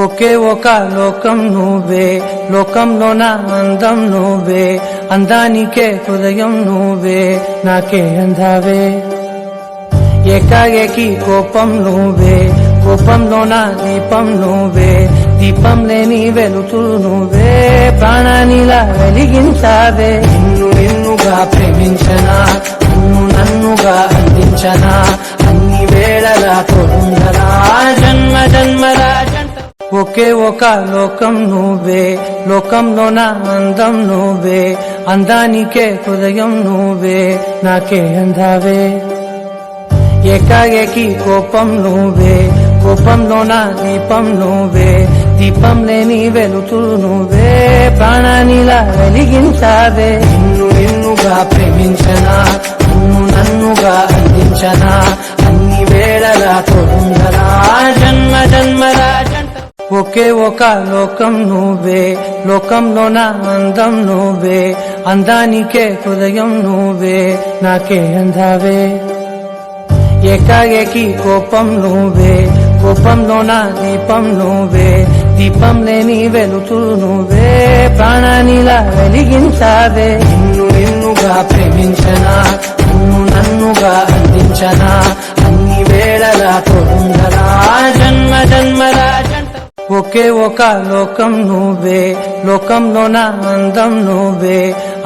ఒకే ఒక లోకం నువ్వే, లోకంలో నా అందం నువ్వే, అందానికే హృదయం నువ్వే, నాకే అందావే. ఏకాఏకి కోపం నువ్వే, కోపంలో నా దీపం నువ్వే, దీపం లేని వెలుతురు నువ్వే, ప్రాణానిలా వెలిగించావే. నిన్నుగా ప్రేమించనా, నన్నుగా అందించనా, అన్ని వేళలా తోడుండరా, జన్మ జన్మరా జంట. ఒకే ఒక లోకం నువ్వే, లోకంలో నా అందం నువ్వే, అందానికే హృదయం నువ్వే, నాకే అందావే. ఏకాఏకి కోపం నువ్వే, కోపంలో నా దీపం నువ్వే, దీపం లేని వెలుతురు నువ్వే, ప్రాణానిలా వెలిగించావే. నిన్నుగా ప్రేమించనా, నన్నుగా అందించనా, అన్ని వేళలా తోడుండరా, జన్మ జన్మరా జంట. ఒకే ఒక లోకం నువ్వే, లోకంలో నా అందం నువ్వే, అందానికే హృదయం నువ్వే, నాకే అందావే. ఏకాఏకి కోపం నువ్వే, కోపంలో నా దీపం నువ్వే, దీపం లేని వెలుతురు నువ్వే, ప్రాణానిలా వెలిగించావే. నిన్నుగా ప్రేమించనా, నన్నుగా అందించనా, అన్ని వేళలా తోడుండరా, జన్మ జన్మరా జంట. ఒకే ఒక లోకం నువ్వే, లోకంలో నా అందం నువ్వే,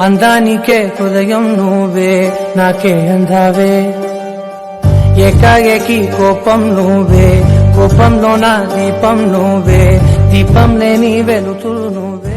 అందానికే హృదయం నువ్వే, నాకే అందావే. ఏకాఏకి కోపం నువ్వే, కోపంలో నా దీపం నువ్వే, దీపం లేని వెలుతురు నువ్వే.